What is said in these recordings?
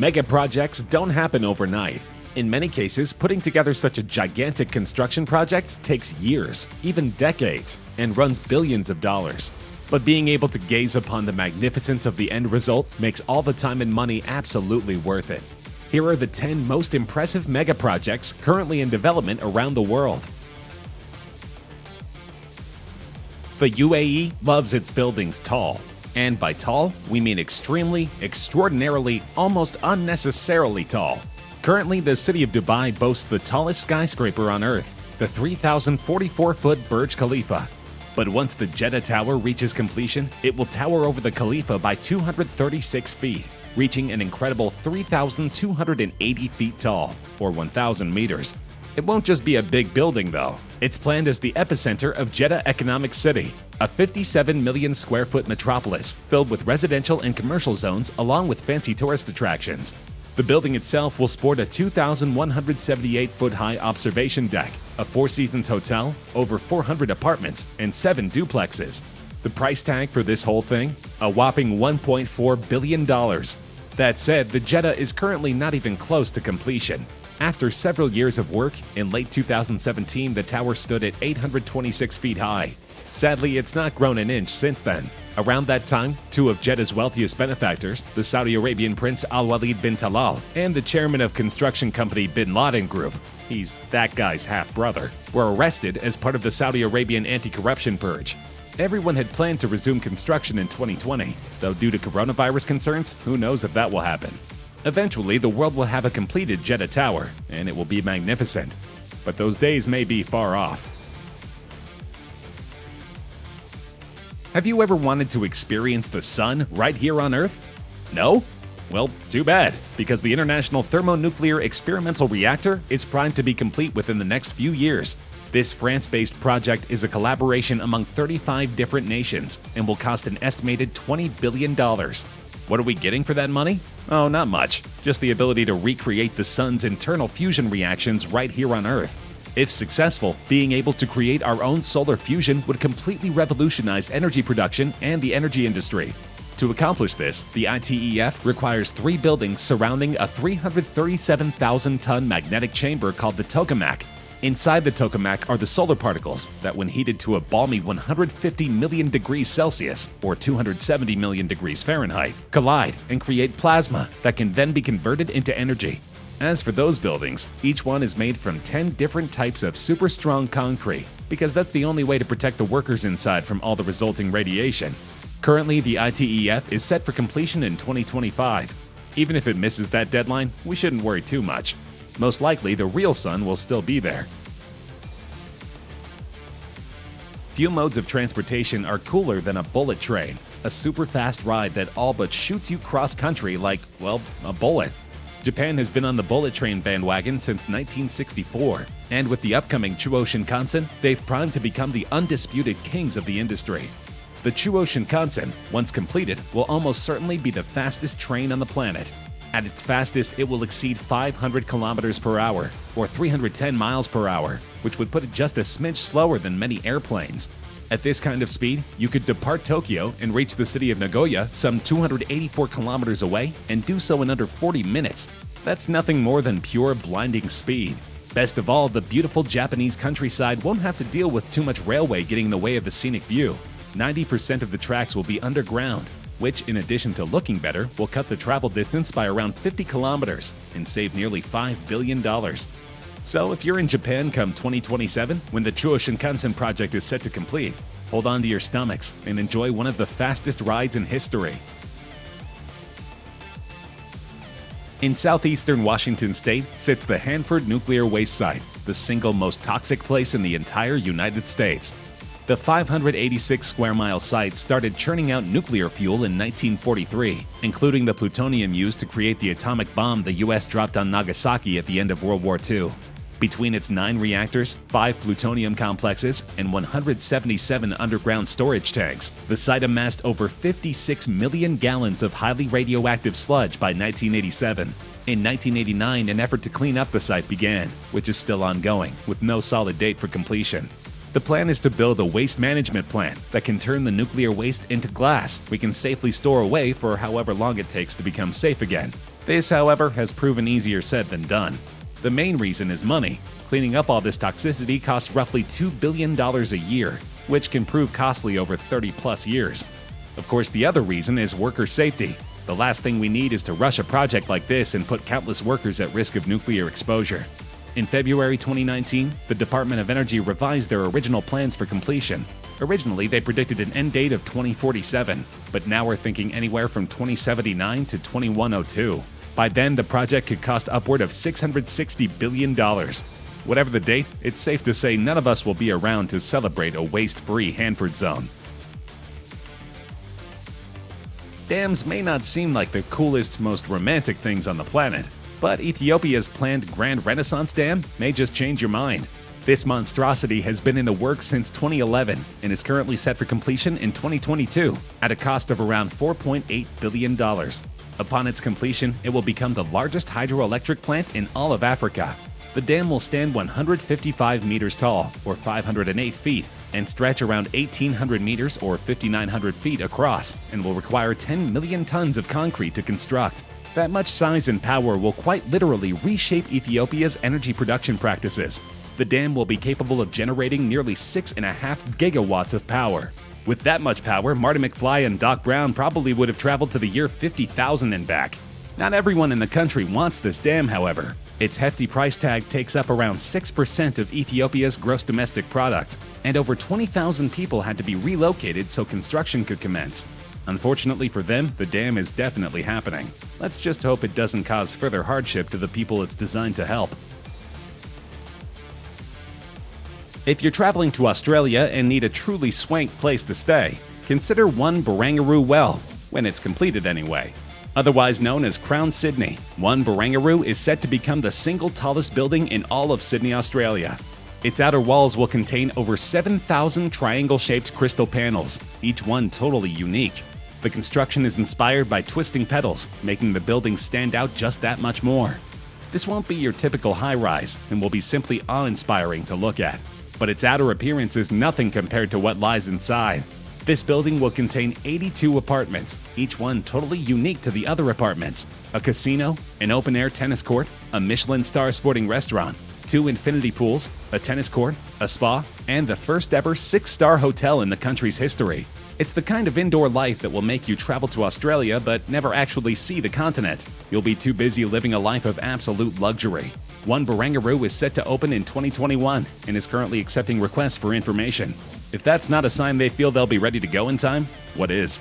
Mega projects don't happen overnight. In many cases, putting together such a gigantic construction project takes years, even decades, and runs billions of dollars. But being able to gaze upon the magnificence of the end result makes all the time and money absolutely worth it. Here are the 10 most impressive mega projects currently in development around the world. The UAE loves its buildings tall. And by tall, we mean extremely, extraordinarily, almost unnecessarily tall. Currently, the city of Dubai boasts the tallest skyscraper on Earth, the 3,044-foot Burj Khalifa. But once the Jeddah Tower reaches completion, it will tower over the Khalifa by 236 feet, reaching an incredible 3,280 feet tall, or 1,000 meters. It won't just be a big building, though. It's planned as the epicenter of Jeddah Economic City, a 57 million square foot metropolis filled with residential and commercial zones along with fancy tourist attractions. The building itself will sport a 2,178-foot high observation deck, a Four Seasons hotel, over 400 apartments, and 7 duplexes. The price tag for this whole thing? A whopping $1.4 billion. That said, the Jeddah is currently not even close to completion. After several years of work, in late 2017 the tower stood at 826 feet high. Sadly, it's not grown an inch since then. Around that time, two of Jeddah's wealthiest benefactors, the Saudi Arabian Prince Al-Walid bin Talal and the chairman of construction company Bin Laden Group, he's that guy's half-brother, were arrested as part of the Saudi Arabian anti-corruption purge. Everyone had planned to resume construction in 2020, though due to coronavirus concerns, who knows if that will happen. Eventually, the world will have a completed Jeddah Tower, and it will be magnificent. But those days may be far off. Have you ever wanted to experience the sun right here on Earth? No? Well, too bad, because the International Thermonuclear Experimental Reactor is primed to be complete within the next few years. This France-based project is a collaboration among 35 different nations and will cost an estimated $20 billion. What are we getting for that money? Oh, not much. Just the ability to recreate the sun's internal fusion reactions right here on Earth. If successful, being able to create our own solar fusion would completely revolutionize energy production and the energy industry. To accomplish this, the ITEF requires 3 buildings surrounding a 337,000-ton magnetic chamber called the tokamak. Inside the tokamak are the solar particles that, when heated to a balmy 150 million degrees Celsius, or 270 million degrees Fahrenheit, collide and create plasma that can then be converted into energy. As for those buildings, each one is made from 10 different types of super strong concrete, because that's the only way to protect the workers inside from all the resulting radiation. Currently, the ITEF is set for completion in 2025. Even if it misses that deadline, we shouldn't worry too much. Most likely, the real sun will still be there. Few modes of transportation are cooler than a bullet train, a super fast ride that all but shoots you cross-country like, well, a bullet. Japan has been on the bullet train bandwagon since 1964, and with the upcoming Chuo Shinkansen, they've primed to become the undisputed kings of the industry. The Chuo Shinkansen, once completed, will almost certainly be the fastest train on the planet. At its fastest, it will exceed 500 kilometers per hour, or 310 miles per hour, which would put it just a smidge slower than many airplanes. At this kind of speed, you could depart Tokyo and reach the city of Nagoya some 284 kilometers away and do so in under 40 minutes. That's nothing more than pure blinding speed. Best of all, the beautiful Japanese countryside won't have to deal with too much railway getting in the way of the scenic view. 90% of the tracks will be underground, which, in addition to looking better, will cut the travel distance by around 50 kilometers and save nearly $5 billion. So if you're in Japan come 2027, when the Chuo Shinkansen project is set to complete, hold on to your stomachs and enjoy one of the fastest rides in history. In southeastern Washington state sits the Hanford Nuclear Waste Site, the single most toxic place in the entire United States. The 586 square mile site started churning out nuclear fuel in 1943, including the plutonium used to create the atomic bomb the US dropped on Nagasaki at the end of World War II. Between its 9 reactors, 5 plutonium complexes, and 177 underground storage tanks, the site amassed over 56 million gallons of highly radioactive sludge by 1987. In 1989, an effort to clean up the site began, which is still ongoing, with no solid date for completion. The plan is to build a waste management plant that can turn the nuclear waste into glass we can safely store away for however long it takes to become safe again. This, however, has proven easier said than done. The main reason is money. Cleaning up all this toxicity costs roughly $2 billion a year, which can prove costly over 30-plus years. Of course, the other reason is worker safety. The last thing we need is to rush a project like this and put countless workers at risk of nuclear exposure. In February 2019, the Department of Energy revised their original plans for completion. Originally, they predicted an end date of 2047, but now we're thinking anywhere from 2079 to 2102. By then, the project could cost upward of $660 billion. Whatever the date, it's safe to say none of us will be around to celebrate a waste-free Hanford Zone. Dams may not seem like the coolest, most romantic things on the planet, but Ethiopia's planned Grand Renaissance Dam may just change your mind. This monstrosity has been in the works since 2011 and is currently set for completion in 2022 at a cost of around $4.8 billion. Upon its completion, it will become the largest hydroelectric plant in all of Africa. The dam will stand 155 meters tall, or 508 feet, and stretch around 1,800 meters, or 5,900 feet across, and will require 10 million tons of concrete to construct. That much size and power will quite literally reshape Ethiopia's energy production practices. The dam will be capable of generating nearly 6.5 gigawatts of power. With that much power, Marty McFly and Doc Brown probably would have traveled to the year 50,000 and back. Not everyone in the country wants this dam, however. Its hefty price tag takes up around 6% of Ethiopia's gross domestic product, and over 20,000 people had to be relocated so construction could commence. Unfortunately for them, the dam is definitely happening. Let's just hope it doesn't cause further hardship to the people it's designed to help. If you're traveling to Australia and need a truly swank place to stay, consider One Barangaroo Well, when it's completed anyway. Otherwise known as Crown Sydney, One Barangaroo is set to become the single tallest building in all of Sydney, Australia. Its outer walls will contain over 7,000 triangle-shaped crystal panels, each one totally unique. The construction is inspired by twisting petals, making the building stand out just that much more. This won't be your typical high-rise and will be simply awe-inspiring to look at. But its outer appearance is nothing compared to what lies inside. This building will contain 82 apartments, each one totally unique to the other apartments. A casino, an open-air tennis court, a Michelin star sporting restaurant, 2 infinity pools, a tennis court, a spa, and the first-ever 6-star hotel in the country's history. It's the kind of indoor life that will make you travel to Australia but never actually see the continent. You'll be too busy living a life of absolute luxury. One Barangaroo is set to open in 2021 and is currently accepting requests for information. If that's not a sign they feel they'll be ready to go in time, what is?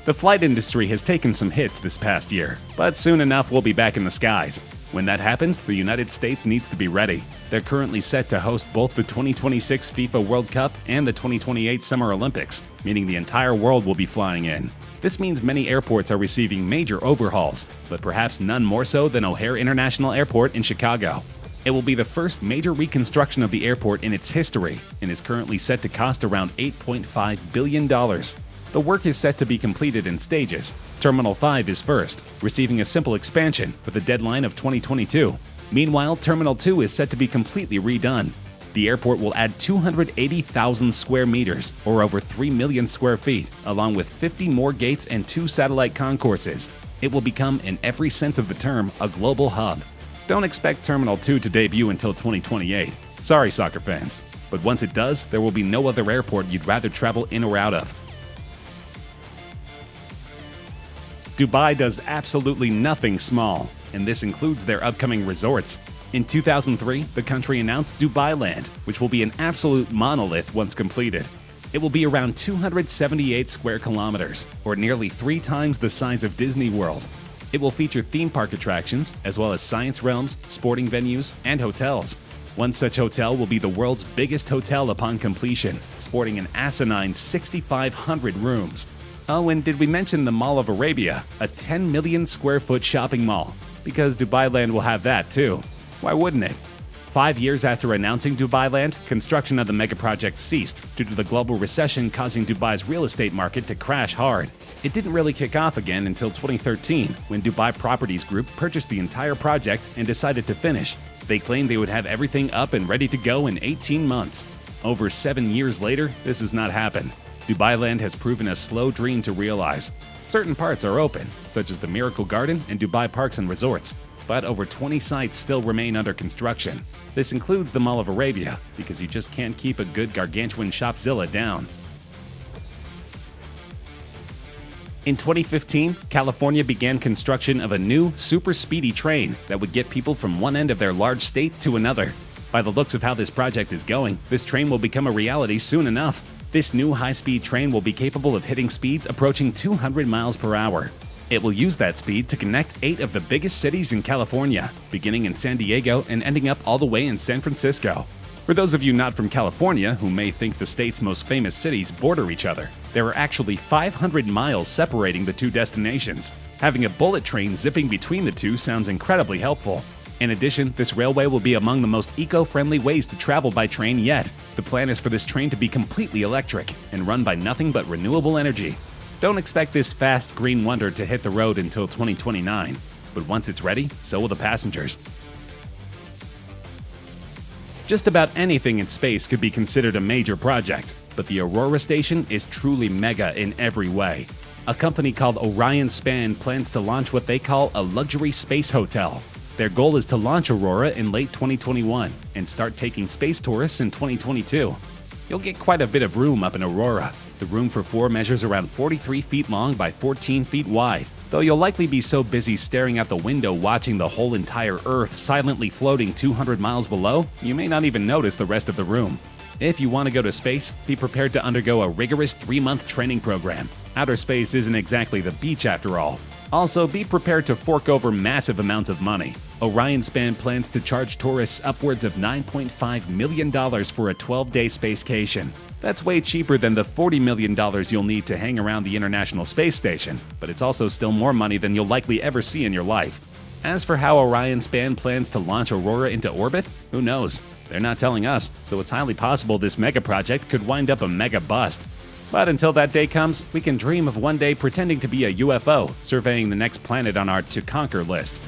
The flight industry has taken some hits this past year, but soon enough we'll be back in the skies. When that happens, the United States needs to be ready. They're currently set to host both the 2026 FIFA World Cup and the 2028 Summer Olympics, meaning the entire world will be flying in. This means many airports are receiving major overhauls, but perhaps none more so than O'Hare International Airport in Chicago. It will be the first major reconstruction of the airport in its history and is currently set to cost around $8.5 billion. The work is set to be completed in stages. Terminal 5 is first, receiving a simple expansion with a deadline of 2022. Meanwhile, Terminal 2 is set to be completely redone. The airport will add 280,000 square meters, or over 3 million square feet, along with 50 more gates and 2 satellite concourses. It will become, in every sense of the term, a global hub. Don't expect Terminal 2 to debut until 2028. Sorry, soccer fans. But once it does, there will be no other airport you'd rather travel in or out of. Dubai does absolutely nothing small, and this includes their upcoming resorts. In 2003, the country announced Dubailand, which will be an absolute monolith once completed. It will be around 278 square kilometers, or nearly 3 times the size of Disney World. It will feature theme park attractions, as well as science realms, sporting venues, and hotels. One such hotel will be the world's biggest hotel upon completion, sporting an asinine 6,500 rooms. Oh, and did we mention the Mall of Arabia, a 10 million square foot shopping mall? Because Dubailand will have that too. Why wouldn't it? 5 years after announcing Dubailand, construction of the megaproject ceased due to the global recession causing Dubai's real estate market to crash hard. It didn't really kick off again until 2013, when Dubai Properties Group purchased the entire project and decided to finish. They claimed they would have everything up and ready to go in 18 months. Over 7 years later, this has not happened. Dubai Land has proven a slow dream to realize. Certain parts are open, such as the Miracle Garden and Dubai Parks and Resorts, but over 20 sites still remain under construction. This includes the Mall of Arabia, because you just can't keep a good gargantuan Shopzilla down. In 2015, California began construction of a new, super speedy train that would get people from one end of their large state to another. By the looks of how this project is going, this train will become a reality soon enough. This new high-speed train will be capable of hitting speeds approaching 200 miles per hour. It will use that speed to connect 8 of the biggest cities in California, beginning in San Diego and ending up all the way in San Francisco. For those of you not from California who may think the state's most famous cities border each other, there are actually 500 miles separating the two destinations. Having a bullet train zipping between the two sounds incredibly helpful. In addition, this railway will be among the most eco-friendly ways to travel by train yet. The plan is for this train to be completely electric and run by nothing but renewable energy. Don't expect this fast green wonder to hit the road until 2029, but once it's ready, so will the passengers. Just about anything in space could be considered a major project, but the Aurora station is truly mega in every way. A company called Orion Span plans to launch what they call a luxury space hotel. Their goal is to launch Aurora in late 2021 and start taking space tourists in 2022. You'll get quite a bit of room up in Aurora. The room for 4 measures around 43 feet long by 14 feet wide, though you'll likely be so busy staring out the window watching the whole entire Earth silently floating 200 miles below, you may not even notice the rest of the room. If you want to go to space, be prepared to undergo a rigorous 3-month training program. Outer space isn't exactly the beach after all. Also, be prepared to fork over massive amounts of money. Orion Span plans to charge tourists upwards of $9.5 million for a 12-day spacecation. That's way cheaper than the $40 million you'll need to hang around the International Space Station, but it's also still more money than you'll likely ever see in your life. As for how Orion Span plans to launch Aurora into orbit, who knows? They're not telling us, so it's highly possible this mega project could wind up a mega bust. But until that day comes, we can dream of one day pretending to be a UFO, surveying the next planet on our to conquer list.